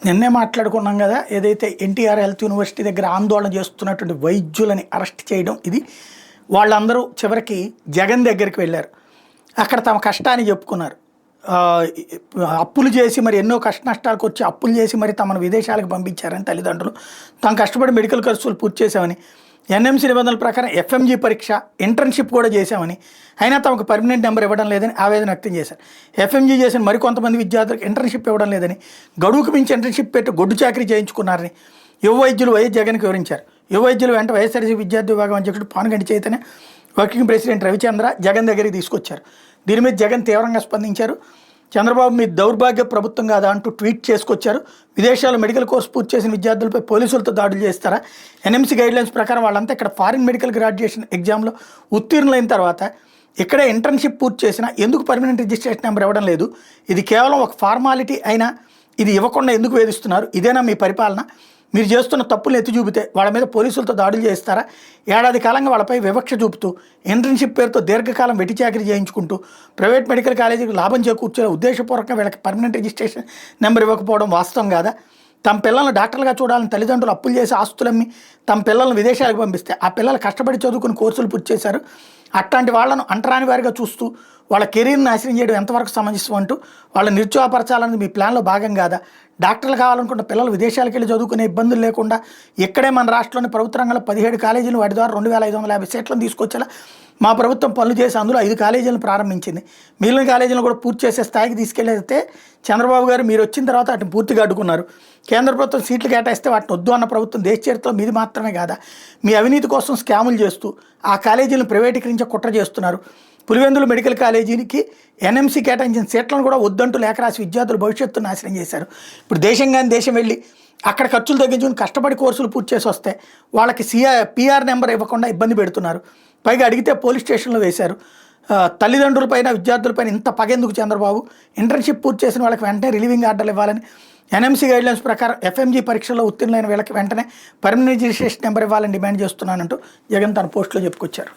నిన్నే మాట్లాడుకున్నాం కదా, ఏదైతే ఎన్టీఆర్ హెల్త్ యూనివర్సిటీ దగ్గర ఆందోళన చేస్తున్నటువంటి వైద్యులని అరెస్ట్ చేయడం, ఇది వాళ్ళందరూ చివరికి జగన్ దగ్గరికి వెళ్ళారు. అక్కడ తమ కష్టాన్ని చెప్పుకున్నారు. అప్పులు చేసి మరి ఎన్నో కష్ట నష్టాలకు వచ్చి అప్పులు చేసి మరి తమను విదేశాలకు పంపించారని తల్లిదండ్రులు, తాము కష్టపడి మెడికల్ ఖర్చులు పూర్తి చేశామని, ఎన్ఎంసీ నిబంధనల ప్రకారం ఎఫ్ఎంజీ పరీక్ష ఇంటర్న్షిప్ కూడా చేశామని, అయినా తమకు పర్మనెంట్ నెంబర్ ఇవ్వడం లేదని ఆవేదన వ్యక్తం చేశారు. ఎఫ్ఎంజీ చేసిన మరికొంతమంది విద్యార్థులకు ఇంటర్న్షిప్ ఇవ్వడం లేదని, గడువుకు మించి ఇంటర్న్షిప్ పెట్టి గొడ్డు చాకరీ చేయించుకున్నారని యువ వైద్యులు వైఎస్ జగన్కి వివరించారు. యువ వైద్యులు వెంట వైఎస్ఆర్సీపీ విద్యార్థి విభాగం అధ్యక్షుడు పానుగంటి చైతన్య, వర్కింగ్ ప్రెసిడెంట్ రవిచంద్ర జగన్ దగ్గరికి తీసుకొచ్చారు. దీని మీద జగన్ తీవ్రంగా స్పందించారు. చంద్రబాబు మీ దౌర్భాగ్య ప్రభుత్వం కాదా అంటూ ట్వీట్ చేసుకొచ్చారు. విదేశాల్లో మెడికల్ కోర్సు పూర్తి చేసిన విద్యార్థులపై పోలీసులతో దాడులు చేస్తారా? ఎన్ఎంసీ గైడ్లైన్స్ ప్రకారం వాళ్ళంతా ఇక్కడ ఫారిన్ మెడికల్ గ్రాడ్యుయేషన్ ఎగ్జామ్లో ఉత్తీర్ణులైన తర్వాత ఇక్కడే ఇంటర్న్షిప్ పూర్తి చేసినా ఎందుకు పర్మనెంట్ రిజిస్ట్రేషన్ నెంబర్ ఇవ్వడం లేదు? ఇది కేవలం ఒక ఫార్మాలిటీ అయినా ఇది ఇవ్వకుండా ఎందుకు వేధిస్తున్నారు? ఇదేనా మీ పరిపాలన? మీరు చేస్తున్న తప్పులు ఎత్తి చూపితే వాళ్ళ మీద పోలీసులతో దాడులు చేస్తారా? ఏడాది కాలంగా వాళ్ళపై వివక్ష చూపుతూ ఇంటర్న్షిప్ పేరుతో దీర్ఘకాలం వెట్టి చాకరీ చేయించుకుంటూ ప్రైవేట్ మెడికల్ కాలేజీకి లాభం చేకూర్చే ఉద్దేశపూర్వకంగా వీళ్ళకి పర్మనెంట్ రిజిస్ట్రేషన్ నెంబర్ ఇవ్వకపోవడం వాస్తవం కాదా? తమ పిల్లలను డాక్టర్లుగా చూడాలని తల్లిదండ్రులు అప్పులు చేసి ఆస్తులమ్మి తమ పిల్లలను విదేశాలకు పంపిస్తే ఆ పిల్లలు కష్టపడి చదువుకుని కోర్సులు పూర్తి చేశారు. అట్లాంటి వాళ్ళను అంటరాని వారిగా చూస్తూ వాళ్ళ కెరీర్ని నాశనం చేయడం ఎంతవరకు సమంజసం అంటూ వాళ్ళని నిరుత్సాహపరచాలన్నది మీ ప్లాన్లో భాగం కాదా? డాక్టర్లు కావాలనుకుంటే పిల్లలు విదేశాలకు వెళ్ళి చదువుకునే ఇబ్బందులు లేకుండా ఇక్కడే మన రాష్ట్రంలోని ప్రభుత్వ రంగంలో 17 కాలేజీలు వాటి ద్వారా 2550 సీట్లను తీసుకొచ్చేలా మా ప్రభుత్వం పనులు చేసి అందులో 5 కాలేజీలను ప్రారంభించింది. మిగిలిన కాలేజీలను కూడా పూర్తి చేసే స్థాయికి తీసుకెళ్తే చంద్రబాబు గారు మీరు వచ్చిన తర్వాత వాటిని పూర్తిగా అడ్డుకున్నారు. కేంద్ర ప్రభుత్వం సీట్లు కేటాయిస్తే వాటిని వద్దు అన్న ప్రభుత్వం దేశ చరిత్రలో మీది మాత్రమే కాదా? మీ అవినీతి కోసం స్కాములు చేస్తూ ఆ కాలేజీలను ప్రైవేటీకరించే కుట్ర చేస్తున్నారు. పులివెందులు మెడికల్ కాలేజీకి ఎన్ఎంసీ కేటాయించిన సీట్లను కూడా వద్దంటూ లేఖ రాసి విద్యార్థుల భవిష్యత్తును నాశనం చేశారు. ఇప్పుడు దేశం వెళ్ళి అక్కడ ఖర్చులు తగ్గించుకుని కష్టపడి కోర్సులు పూర్తి చేసి వస్తే వాళ్ళకి పిఆర్ నెంబర్ ఇవ్వకుండా ఇబ్బంది పెడుతున్నారు. పైగా అడిగితే పోలీస్ స్టేషన్లో వేశారు. తల్లిదండ్రులపైన విద్యార్థులపైన ఇంత పగెందుకు చంద్రబాబు? ఇంటర్న్షిప్ పూర్తి చేసిన వాళ్ళకి వెంటనే రిలీవింగ్ ఆర్డర్లు ఇవ్వాలని, ఎన్ఎంసీ గైడ్లైన్స్ ప్రకారం ఎఫ్ఎంజీ పరీక్షల్లో ఉత్తీర్ణులైన వీళ్ళకి వెంటనే పర్మనెంట్ రిజిస్ట్రేషన్ నెంబర్ ఇవ్వాలని డిమాండ్ చేస్తున్నానంటూ జగన్ తన పోస్టులో చెప్పుకొచ్చారు.